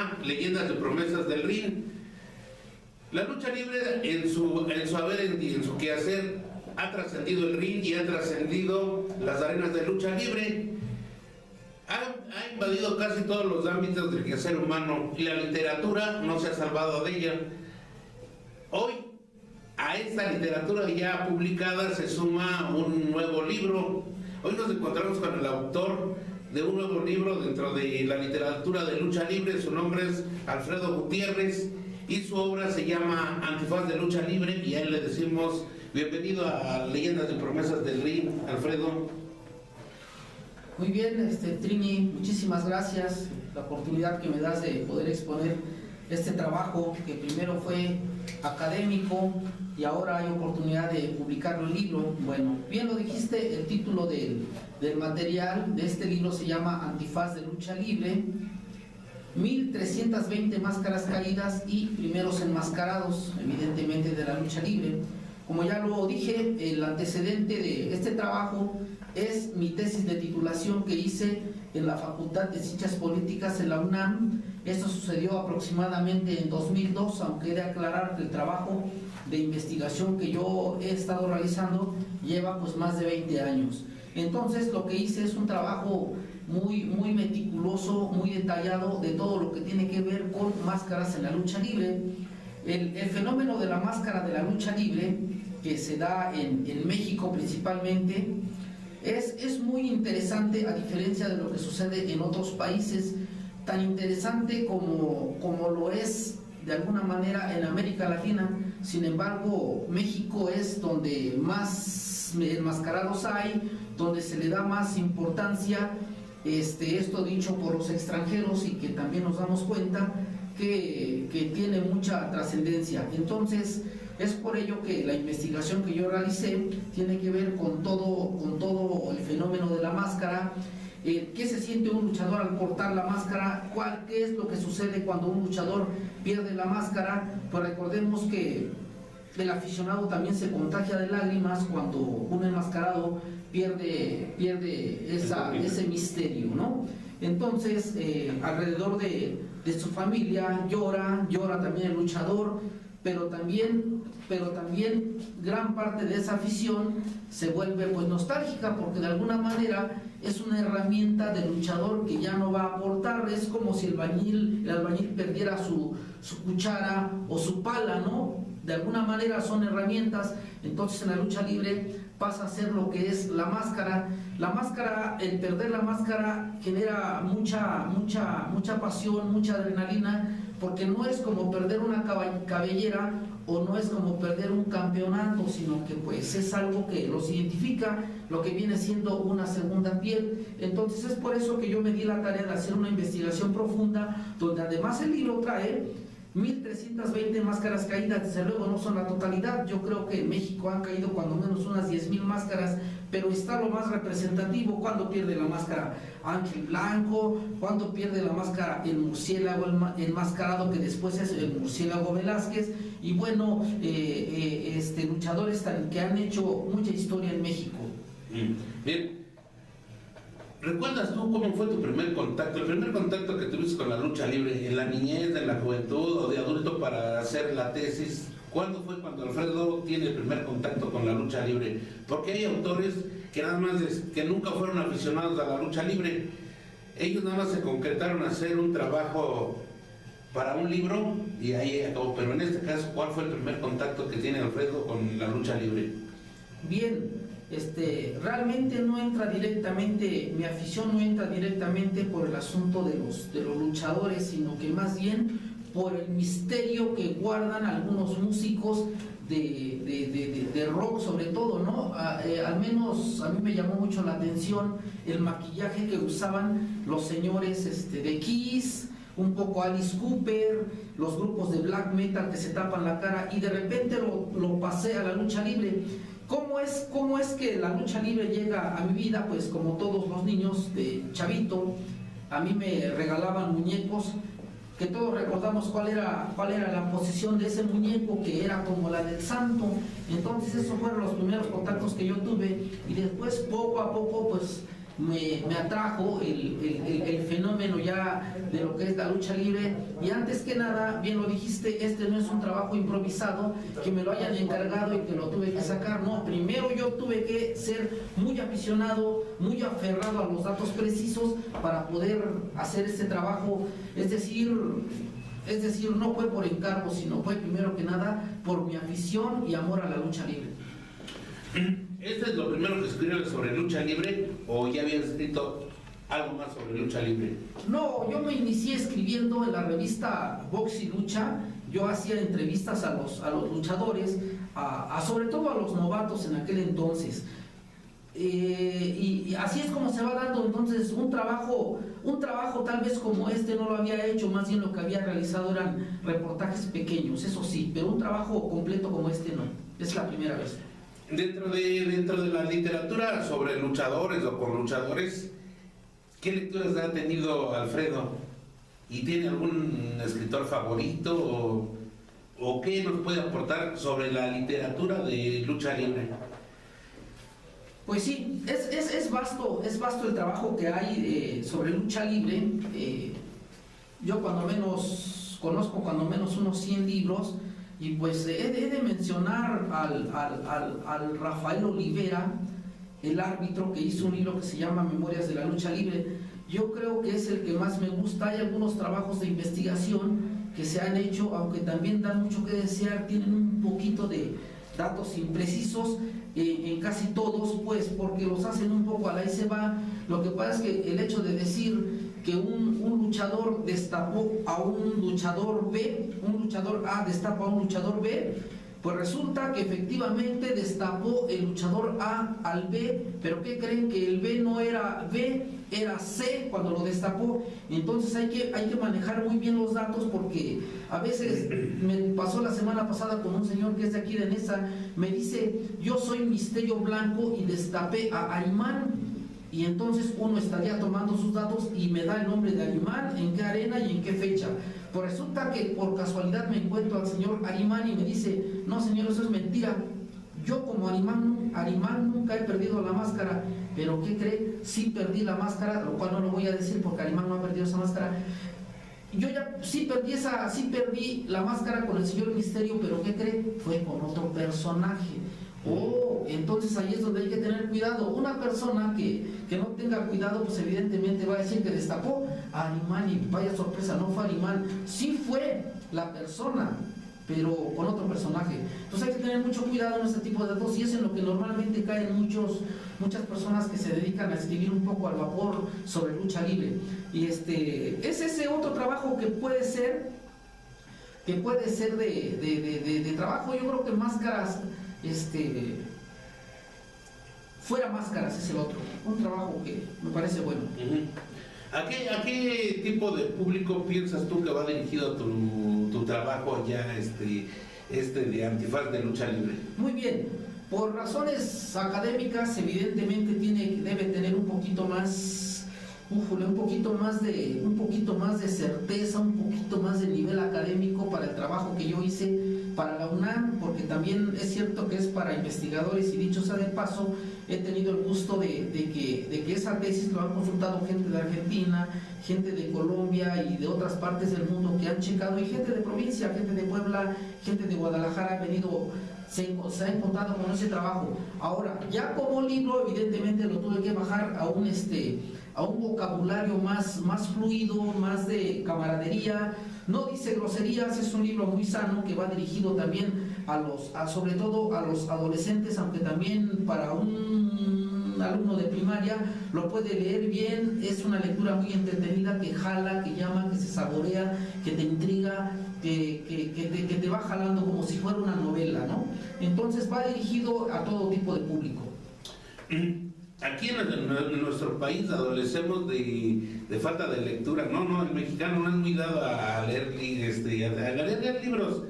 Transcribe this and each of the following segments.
llama Leyendas de Promesas del Ring. La lucha libre en su haber y en su quehacer ha trascendido el ring y ha trascendido las arenas de lucha libre. Ha invadido casi todos los ámbitos del quehacer humano y la literatura no se ha salvado de ella. Hoy, a esta literatura ya publicada se suma un nuevo libro. Hoy nos encontramos con el autor de un nuevo libro dentro de la literatura de lucha libre. Su nombre es Alfredo Gutiérrez y su obra se llama Antifaz de Lucha Libre, y a él le decimos bienvenido a Leyendas de Promesas del Ring, Alfredo. Muy bien, Trini, muchísimas gracias la oportunidad que me das de poder exponer este trabajo que primero fue académico y ahora hay oportunidad de publicarlo en libro. Bueno, bien lo dijiste, el título del material de este libro se llama Antifaz de Lucha Libre, 1320 máscaras caídas y primeros enmascarados, evidentemente, de la lucha libre. Como ya lo dije, el antecedente de este trabajo es mi tesis de titulación que hice en la Facultad de Ciencias Políticas en la UNAM. Esto sucedió aproximadamente en 2002, aunque he de aclarar que el trabajo de investigación que yo he estado realizando lleva pues más de 20 años. Entonces lo que hice es un trabajo muy meticuloso, muy detallado de todo lo que tiene que ver con máscaras en la lucha libre. El fenómeno de la máscara de la lucha libre, que se da en México principalmente, es muy interesante, a diferencia de lo que sucede en otros países, tan interesante como lo es de alguna manera en América Latina. Sin embargo, México es donde más enmascarados hay, donde se le da más importancia, esto dicho por los extranjeros, y que también nos damos cuenta que tiene mucha trascendencia. Entonces, es por ello que la investigación que yo realicé tiene que ver con todo el fenómeno de la máscara. ¿Qué se siente un luchador al portar la máscara? ¿Qué es lo que sucede cuando un luchador pierde la máscara? Pues recordemos que el aficionado también se contagia de lágrimas cuando un enmascarado pierde ese misterio, ¿no? Entonces, alrededor de su familia llora también el luchador, pero también gran parte de esa afición se vuelve pues nostálgica, porque de alguna manera es una herramienta del luchador que ya no va a aportar. Es como si el albañil perdiera su cuchara o su pala, ¿no? De alguna manera son herramientas. Entonces en la lucha libre pasa a ser lo que es la máscara. La máscara, el perder la máscara genera mucha pasión, mucha adrenalina, porque no es como perder una cabellera o no es como perder un campeonato, sino que pues es algo que los identifica, lo que viene siendo una segunda piel. Entonces es por eso que yo me di la tarea de hacer una investigación profunda, donde además el libro trae 1320 máscaras caídas. Desde luego no son la totalidad, yo creo que en México han caído cuando menos unas 10,000 máscaras, pero está lo más representativo: cuando pierde la máscara Ángel Blanco, cuando pierde la máscara el murciélago enmascarado, que después es el murciélago Velázquez, y bueno, luchadores que han hecho mucha historia en México. Bien. ¿Recuerdas tú cómo fue tu primer contacto? El primer contacto que tuviste con la lucha libre, en la niñez, en la juventud o de adulto para hacer la tesis. ¿Cuándo fue cuando Alfredo tiene el primer contacto con la lucha libre? Porque hay autores que nada más que nunca fueron aficionados a la lucha libre. Ellos nada más se concretaron a hacer un trabajo para un libro y ahí acabó. Pero en este caso, ¿cuál fue el primer contacto que tiene Alfredo con la lucha libre? Bien. Realmente no entra directamente, mi afición no entra directamente por el asunto de los luchadores, sino que más bien por el misterio que guardan algunos músicos de rock, sobre todo, ¿no? Al menos a mí me llamó mucho la atención el maquillaje que usaban los señores de Kiss, un poco Alice Cooper, los grupos de black metal que se tapan la cara, y de repente lo pasé a la lucha libre. ¿Cómo es que la lucha libre llega a mi vida? Pues como todos los niños de chavito, a mí me regalaban muñecos, que todos recordamos cuál era la posición de ese muñeco, que era como la del santo. Entonces esos fueron los primeros contactos que yo tuve, y después poco a poco pues me atrajo el fenómeno ya de lo que es la lucha libre. Y antes que nada, bien lo dijiste, este no es un trabajo improvisado, que me lo hayan encargado y que lo tuve que sacar, no, primero yo tuve que ser muy aficionado, muy aferrado a los datos precisos para poder hacer este trabajo, es decir, no fue por encargo, sino fue primero que nada por mi afición y amor a la lucha libre. ¿Este es lo primero que escribes sobre lucha libre o ya habías escrito algo más sobre lucha libre? No, yo me inicié escribiendo en la revista Box y Lucha. Yo hacía entrevistas a los luchadores, sobre todo a los novatos en aquel entonces. Y así es como se va dando entonces un trabajo tal vez como este no lo había hecho, más bien lo que había realizado eran reportajes pequeños, eso sí, pero un trabajo completo como este no, es la primera vez. Dentro de la literatura sobre luchadores o con luchadores, ¿qué lecturas ha tenido Alfredo? ¿Y tiene algún escritor favorito o qué nos puede aportar sobre la literatura de lucha libre? Pues sí, es vasto el trabajo que hay sobre lucha libre. Yo cuando menos conozco unos 100 libros y pues he de mencionar al Rafael Olivera, el árbitro, que hizo un libro que se llama Memorias de la Lucha Libre. Yo creo que es el que más me gusta. Hay algunos trabajos de investigación que se han hecho, aunque también dan mucho que desear, tienen un poquito de datos imprecisos en casi todos, pues porque los hacen un poco a la y se va. Lo que pasa es que el hecho de decir que un luchador destapó a un luchador B, un luchador A destapa a un luchador B, pues resulta que efectivamente destapó el luchador A al B, pero ¿qué creen? Que el B no era B, era C cuando lo destapó. Entonces hay que manejar muy bien los datos, porque a veces me pasó la semana pasada con un señor que es de aquí de Nesa, me dice, yo soy Misterio Blanco y destapé a Arimán, y entonces uno estaría tomando sus datos y me da el nombre de Arimán, en qué arena y en qué fecha. Pues resulta que por casualidad me encuentro al señor Arimán y me dice, no señor, eso es mentira, yo como Arimán nunca he perdido la máscara. Pero ¿qué cree? Sí perdí la máscara, lo cual no lo voy a decir porque Arimán no ha perdido esa máscara. Yo ya sí perdí la máscara con el señor Misterio, pero ¿qué cree? Fue con otro personaje. Entonces ahí es donde hay que tener cuidado. Una persona que no tenga cuidado, pues evidentemente va a decir que destapó a Arimán, y vaya sorpresa, no fue Arimán, sí fue la persona, pero con otro personaje. Entonces hay que tener mucho cuidado en este tipo de datos, y es en lo que normalmente caen muchas personas que se dedican a escribir un poco al vapor sobre lucha libre. Y es ese otro trabajo que puede ser de trabajo. Yo creo que máscaras, fuera máscaras es el otro, un trabajo que me parece bueno. ¿A qué tipo de público piensas tú que va dirigido tu trabajo ya de Antifaz de lucha libre? Muy bien, por razones académicas evidentemente debe tener un poquito más de certeza, un poquito más de nivel académico para el trabajo que yo hice para la UNAM, porque también es cierto que es para investigadores, y dicho sea de paso, he tenido el gusto de que esa tesis lo han consultado gente de Argentina, gente de Colombia y de otras partes del mundo que han checado, y gente de provincia, gente de Puebla, gente de Guadalajara ha venido, se ha encontrado con ese trabajo. Ahora, ya como libro, evidentemente lo tuve que bajar a un vocabulario más fluido, más de camaradería. No dice groserías, es un libro muy sano que va dirigido también sobre todo a los adolescentes, aunque también para un alumno de primaria lo puede leer bien. Es una lectura muy entretenida, que jala, que llama, que se saborea, que te intriga, que te va jalando como si fuera una novela, ¿no? Entonces va dirigido a todo tipo de público. Aquí en nuestro país adolecemos de falta de lectura. No, el mexicano no es muy dado a leer libros.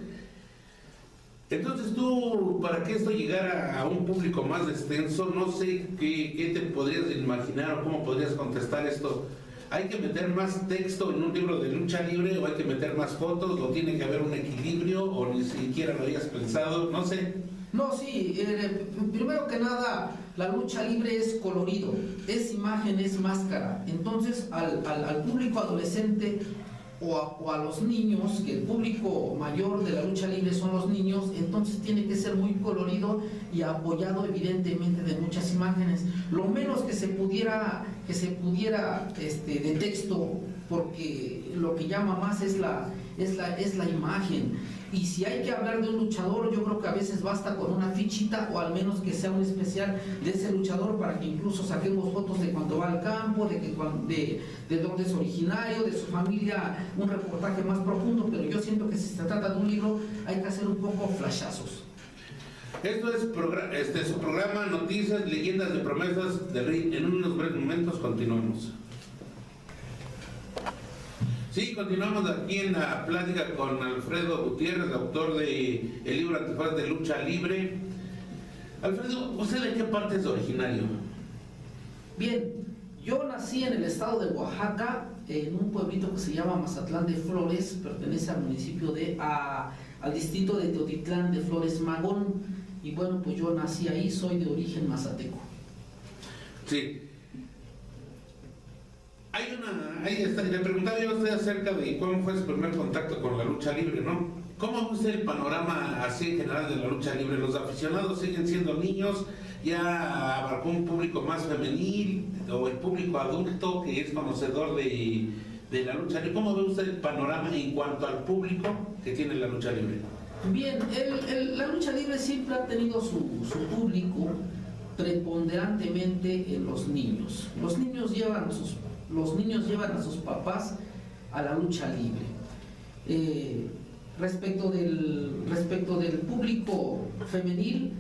Entonces tú, para que esto llegara a un público más extenso, no sé qué te podrías imaginar o cómo podrías contestar esto. ¿Hay que meter más texto en un libro de lucha libre o hay que meter más fotos o tiene que haber un equilibrio o ni siquiera lo habías pensado? No sé. No, sí, primero que nada, la lucha libre es colorido, es imagen, es máscara. Entonces, al público adolescente o a los niños, que el público mayor de la lucha libre son los niños, entonces tiene que ser muy colorido y apoyado evidentemente de muchas imágenes. Lo menos que se pudiera de texto, porque lo que llama más es la imagen. Y si hay que hablar de un luchador, yo creo que a veces basta con una fichita o al menos que sea un especial de ese luchador para que incluso saquemos fotos de cuando va al campo, de dónde es originario, de su familia, un reportaje más profundo, pero yo siento que si se trata de un libro hay que hacer un poco flashazos. Esto es su programa Noticias, Leyendas de Promesas del Ring. En unos breves momentos continuamos. Sí, continuamos aquí en la plática con Alfredo Gutiérrez, autor de el libro Antifaz de Lucha Libre. Alfredo, ¿usted de qué parte es originario? Bien, yo nací en el estado de Oaxaca, en un pueblito que se llama Mazatlán de Flores, pertenece al municipio al distrito de Teotitlán de Flores Magón, y bueno, pues yo nací ahí, soy de origen mazateco. Sí. Le preguntaba yo a usted acerca de cómo fue su primer contacto con la lucha libre, ¿no? ¿Cómo ve usted el panorama así en general de la lucha libre? ¿Los aficionados siguen siendo niños? ¿Ya abarcó un público más femenil o el público adulto que es conocedor de la lucha libre? ¿Cómo ve usted el panorama en cuanto al público que tiene la lucha libre? Bien, la lucha libre siempre ha tenido su público preponderantemente en los niños. Los niños llevan a sus papás a la lucha libre. Respecto del público femenil,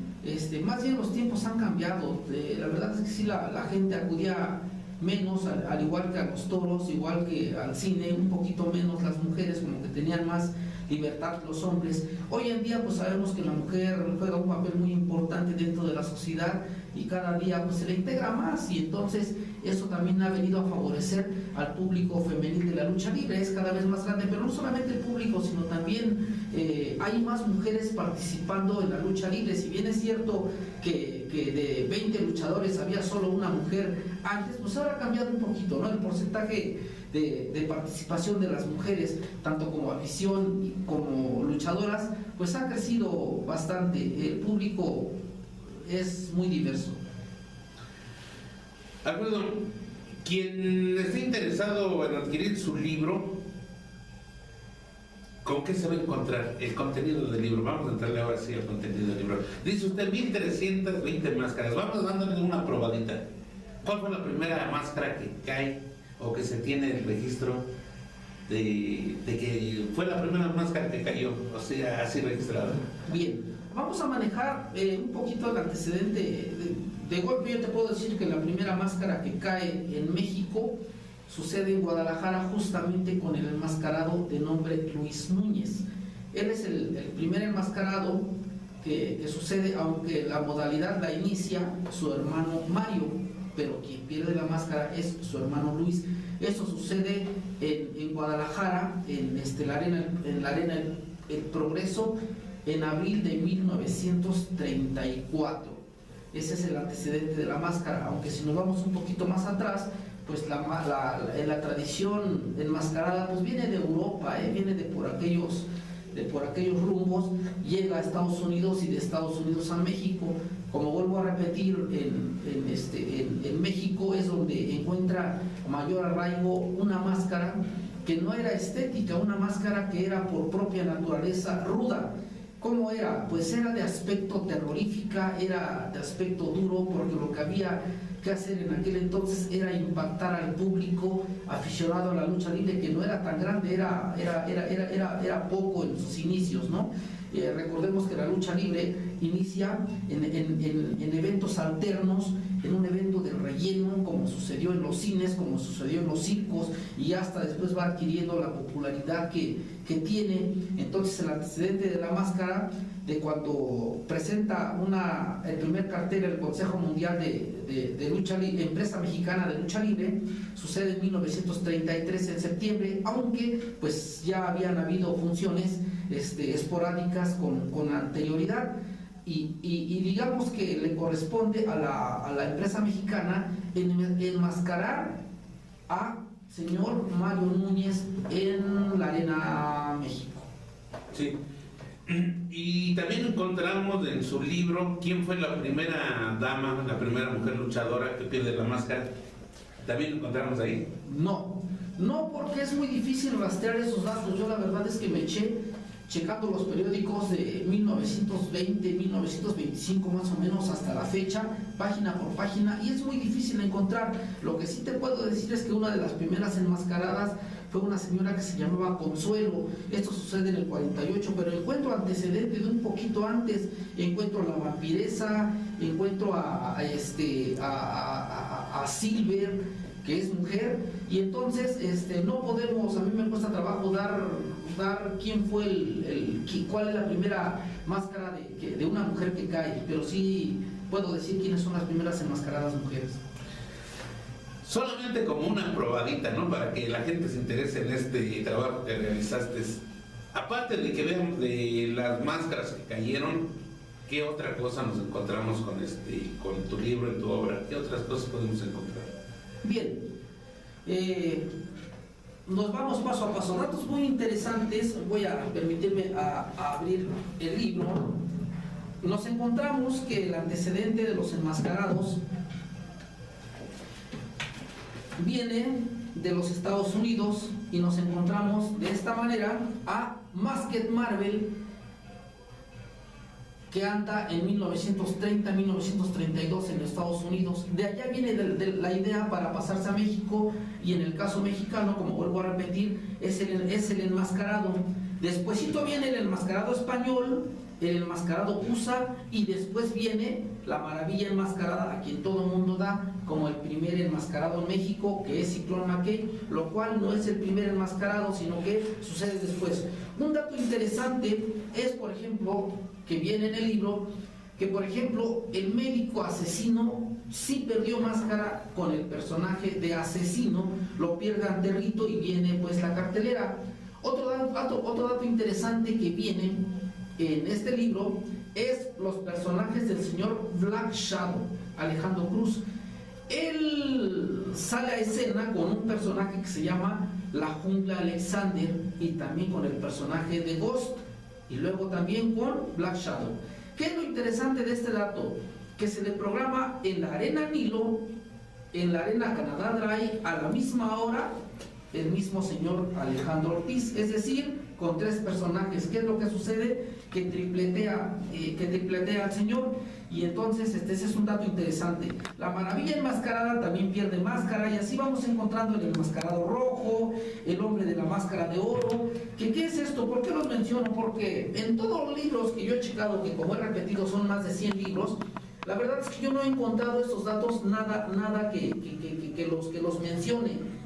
más bien los tiempos han cambiado. La verdad es que sí, la gente acudía menos, al igual que a los toros, igual que al cine, un poquito menos las mujeres, como que tenían más libertad que los hombres. Hoy en día pues sabemos que la mujer juega un papel muy importante dentro de la sociedad y cada día pues se le integra más, y entonces eso también ha venido a favorecer al público femenil de la lucha libre. Es cada vez más grande, pero no solamente el público, sino también hay más mujeres participando en la lucha libre. Si bien es cierto que de 20 luchadores había solo una mujer antes, pues ahora ha cambiado un poquito, ¿no? El porcentaje de participación de las mujeres, tanto como afición como luchadoras, pues ha crecido bastante. El público es muy diverso. Alfredo, quien esté interesado en adquirir su libro, ¿con qué se va a encontrar el contenido del libro? Vamos a entrarle ahora sí al contenido del libro. Dice usted 1320 máscaras. Vamos dándole una probadita. ¿Cuál fue la primera máscara que cae o que se tiene el registro de que fue la primera máscara que cayó, o sea, así registrada? Bien, vamos a manejar un poquito el antecedente. De golpe yo te puedo decir que la primera máscara que cae en México sucede en Guadalajara, justamente con el enmascarado de nombre Luis Núñez. Él es el primer enmascarado que sucede, aunque la modalidad la inicia su hermano Mario, pero quien pierde la máscara es su hermano Luis. Eso sucede en Guadalajara, en la arena El Progreso, en abril de 1934. Ese es el antecedente de la máscara, aunque si nos vamos un poquito más atrás, pues la tradición enmascarada pues viene de Europa, viene de por aquellos rumbos, llega a Estados Unidos y de Estados Unidos a México. Como vuelvo a repetir, en México es donde encuentra mayor arraigo una máscara que no era estética, una máscara que era por propia naturaleza ruda. ¿Cómo era? Pues era de aspecto terrorífica, era de aspecto duro, porque lo que había que hacer en aquel entonces era impactar al público aficionado a la lucha libre, que no era tan grande, era poco en sus inicios, ¿no? Recordemos que la lucha libre inicia en eventos alternos, en un evento de relleno, como sucedió en los cines, como sucedió en los circos, y hasta después va adquiriendo la popularidad que tiene. Entonces el antecedente de la máscara, de cuando presenta el primer cartel el Consejo Mundial de Lucha Libre, Empresa Mexicana de Lucha Libre, sucede en 1933 en septiembre, aunque pues ya habían habido funciones esporádicas con anterioridad. y digamos que le corresponde a la empresa mexicana enmascarar a señor Mario Núñez en la Arena México. Sí. Y también encontramos en su libro quién fue la primera dama, la primera mujer luchadora que pierde la máscara. ¿También lo encontramos ahí? No, porque es muy difícil rastrear esos datos. Yo la verdad es que me eché checando los periódicos de 1920, 1925 más o menos hasta la fecha, página por página, y es muy difícil encontrar. Lo que sí te puedo decir es que una de las primeras enmascaradas fue una señora que se llamaba Consuelo. Esto sucede en el 48, pero encuentro antecedentes de un poquito antes. Encuentro a la vampiresa, encuentro a Silver, que es mujer, y entonces no podemos, a mí me cuesta trabajo dar quién fue cuál es la primera máscara de una mujer que cae, pero sí puedo decir quiénes son las primeras enmascaradas mujeres. Solamente como una probadita, ¿no? Para que la gente se interese en este trabajo que realizaste. Aparte de que vean de las máscaras que cayeron, ¿qué otra cosa nos encontramos con tu libro, en tu obra? ¿Qué otras cosas podemos encontrar? Bien, nos vamos paso a paso. Datos muy interesantes. Voy a permitirme a abrir el libro. Nos encontramos que el antecedente de los enmascarados viene de los Estados Unidos, y nos encontramos de esta manera a Masked Marvel, que anda en 1930-1932 en Estados Unidos. De allá viene la idea para pasarse a México, y en el caso mexicano, como vuelvo a repetir, es el enmascarado. Despuésito viene el enmascarado español, el enmascarado USA, y después viene la maravilla enmascarada, a quien todo el mundo da como el primer enmascarado en México, que es Ciclón Mackay, lo cual no es el primer enmascarado, sino que sucede después. Un dato interesante es, por ejemplo, que viene en el libro, que por ejemplo el médico asesino sí perdió máscara con el personaje de asesino, lo pierde ante Rito, y viene pues la cartelera. Otro dato interesante que viene en este libro es los personajes del señor Black Shadow, Alejandro Cruz. Él sale a escena con un personaje que se llama La Jungla Alexander, y también con el personaje de Ghost, y luego también con Black Shadow. ¿Qué es lo interesante de este dato? Que se le programa en la Arena Nilo, en la Arena Canadá Dry, a la misma hora, el mismo señor Alejandro Ortiz, es decir, con tres personajes. ¿Qué es lo que sucede? Que tripletea al señor, y entonces ese es un dato interesante. La maravilla enmascarada también pierde máscara, y así vamos encontrando el enmascarado rojo, el hombre de la máscara de oro. ¿Qué es esto? ¿Por qué los menciono? Porque en todos los libros que yo he checado, que como he repetido son más de 100 libros, la verdad es que yo no he encontrado estos datos, nada que los mencione.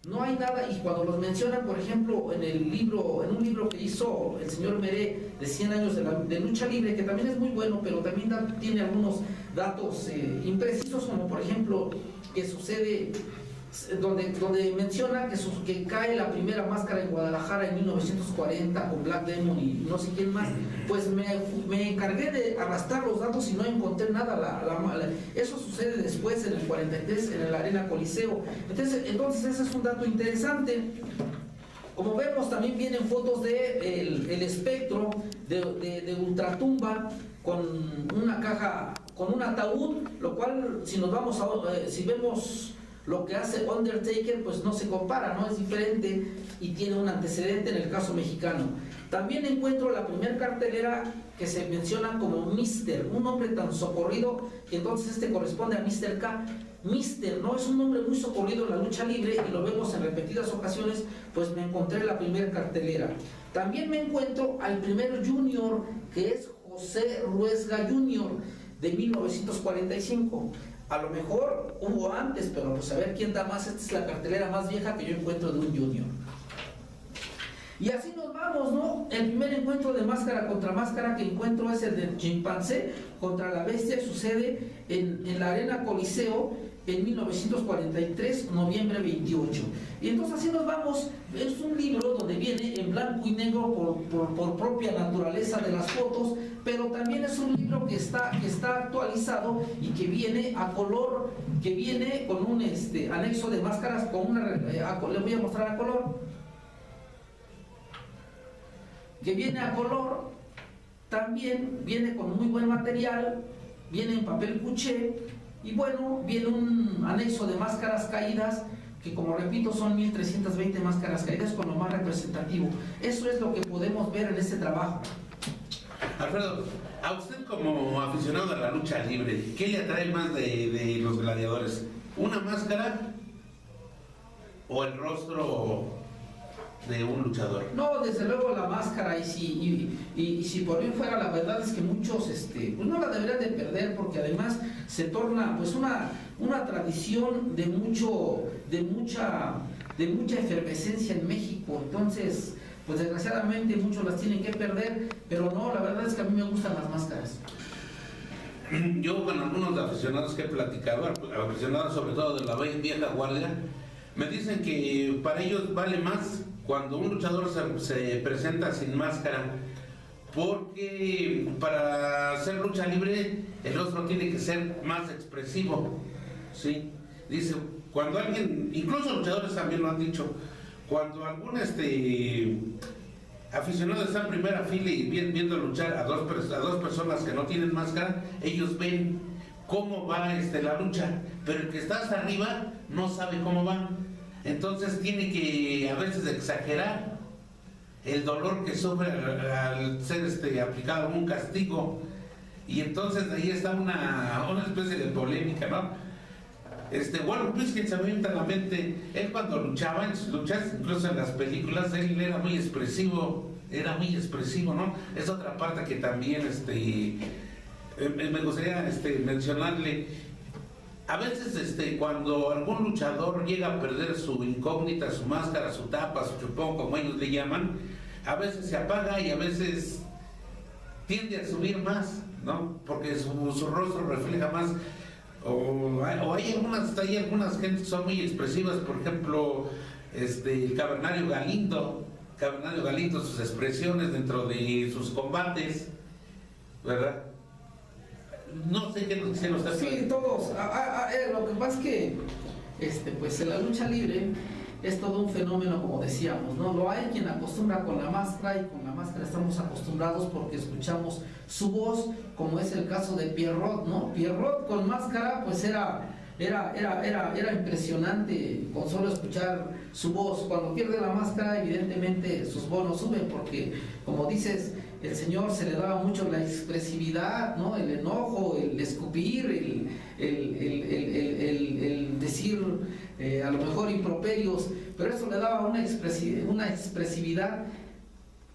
No hay nada, y cuando los mencionan, por ejemplo, en un libro que hizo el señor Meré de 100 años de lucha libre, que también es muy bueno, pero también tiene algunos datos imprecisos, como por ejemplo que sucede, donde menciona que cae la primera máscara en Guadalajara en 1940 con Black Demon y no sé quién más. Pues me encargué de arrastrar los datos y no encontré nada. Eso sucede después, en el 43, en la Arena Coliseo. Entonces ese es un dato interesante. Como vemos, también vienen fotos de el espectro de Ultratumba con una caja, con un ataúd, lo cual si vemos lo que hace Undertaker, pues no se compara, no es diferente, y tiene un antecedente en el caso mexicano. También encuentro la primera cartelera que se menciona como Mister, un nombre tan socorrido que entonces corresponde a Mr. K. Mister, ¿no? Es un nombre muy socorrido en la lucha libre, y lo vemos en repetidas ocasiones. Pues me encontré la primera cartelera. También me encuentro al primer Junior, que es José Ruesga Junior, de 1945. A lo mejor hubo antes, pero pues a ver quién da más. Esta es la cartelera más vieja que yo encuentro de un Junior. Y así nos vamos, ¿no? El primer encuentro de máscara contra máscara que encuentro es el del chimpancé contra la bestia. Sucede en la Arena Coliseo en 1943, noviembre 28. Y entonces así nos vamos. Es un libro donde viene en blanco y negro por propia naturaleza de las fotos, pero también es un libro que está actualizado y que viene a color, que viene con un anexo de máscaras, con una, le voy a mostrar a color, que viene a color, también viene con muy buen material, viene en papel cuché, y bueno, viene un anexo de máscaras caídas, que como repito son 1320 máscaras caídas con lo más representativo. Eso es lo que podemos ver en este trabajo. Alfredo, a usted como aficionado a la lucha libre, ¿qué le atrae más de los gladiadores? ¿Una máscara o el rostro de un luchador? No, desde luego la máscara, y si por mí fuera, la verdad es que muchos pues no la deberían de perder, porque además se torna pues una tradición de mucha efervescencia en México. Entonces, pues desgraciadamente muchos las tienen que perder, pero no, la verdad es que a mí me gustan las máscaras. Yo con algunos aficionados que he platicado, aficionados sobre todo de la vieja guardia, me dicen que para ellos vale más cuando un luchador se presenta sin máscara, porque para hacer lucha libre el rostro tiene que ser más expresivo, ¿sí? Dice, cuando alguien, incluso luchadores también lo han dicho, cuando algún aficionado está en primera fila y viendo luchar a dos personas que no tienen máscara, ellos ven cómo va la lucha, pero el que está hasta arriba no sabe cómo va. Entonces tiene que a veces exagerar el dolor que sufre al ser aplicado un castigo, y entonces ahí está una especie de polémica, ¿no? Warren Pliskin se me viene a la mente, él cuando luchaba en sus luchas, incluso en las películas, él era muy expresivo, ¿no? Es otra parte que también me gustaría mencionarle. A veces cuando algún luchador llega a perder su incógnita, su máscara, su tapa, su chupón, como ellos le llaman, a veces se apaga y a veces tiende a subir más, ¿no? Porque su rostro refleja más. O hay algunas gentes que son muy expresivas, por ejemplo, el Cavernario Galindo, sus expresiones dentro de sus combates, ¿verdad? No sé qué nos quisiera usted. Sí, todos. Lo que pasa es que pues en la lucha libre es todo un fenómeno, como decíamos, ¿no? Lo hay quien acostumbra con la máscara, y con la máscara estamos acostumbrados porque escuchamos su voz, como es el caso de Pierrot, ¿no? Pierrot con máscara pues era impresionante con solo escuchar su voz. Cuando pierde la máscara, evidentemente sus bonos suben, porque como dices, el señor se le daba mucho la expresividad, ¿no? El enojo, el escupir, el decir a lo mejor improperios, pero eso le daba una expresividad,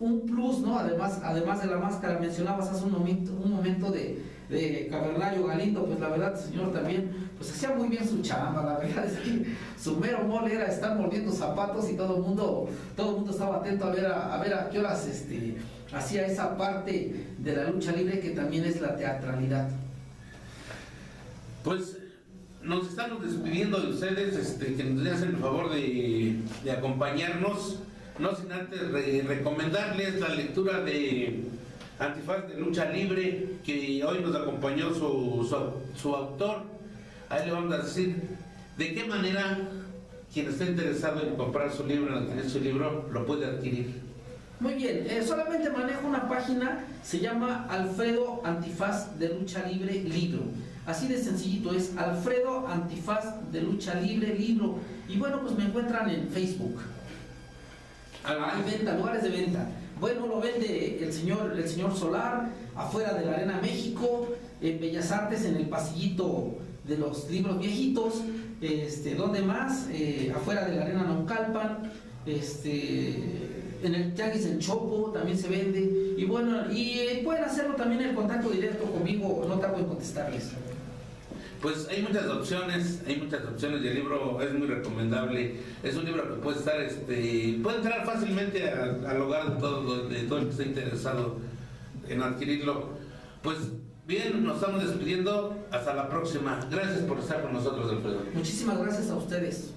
un plus, ¿no? Además de la máscara. Mencionabas hace un momento de Cavernario Galindo, pues la verdad, el señor también pues hacía muy bien su chamba. La verdad es que su mero mole era estar mordiendo zapatos, y todo el mundo estaba atento a ver a qué horas hacía esa parte de la lucha libre, que también es la teatralidad. Pues nos estamos despidiendo de ustedes, que nos hacen el favor de acompañarnos, no sin antes recomendarles la lectura de Antifaz de Lucha Libre, que hoy nos acompañó su autor. Ahí le vamos a decir de qué manera quien esté interesado en comprar su libro, en adquirir su libro, lo puede adquirir. Muy bien, solamente manejo una página, se llama Alfredo Antifaz de Lucha Libre Libro. Así de sencillito, es Alfredo Antifaz de Lucha Libre Libro. Y bueno, pues me encuentran en Facebook. Hay venta, lugares de venta. Bueno, lo vende el señor Solar, afuera de la Arena México, en Bellas Artes, en el pasillito de los libros viejitos. ¿Dónde más? Afuera de la Arena Naucalpan, en el Tianguis en Chopo también se vende. Y bueno, y pueden hacerlo también en contacto directo conmigo, no tardo en contestarles. Pues hay muchas opciones y el libro es muy recomendable. Es un libro que puede estar, puede entrar fácilmente al hogar de todo el que esté interesado en adquirirlo. Pues Bien, nos estamos despidiendo. Hasta la próxima. Gracias por estar con nosotros, Alfredo. Muchísimas gracias a ustedes.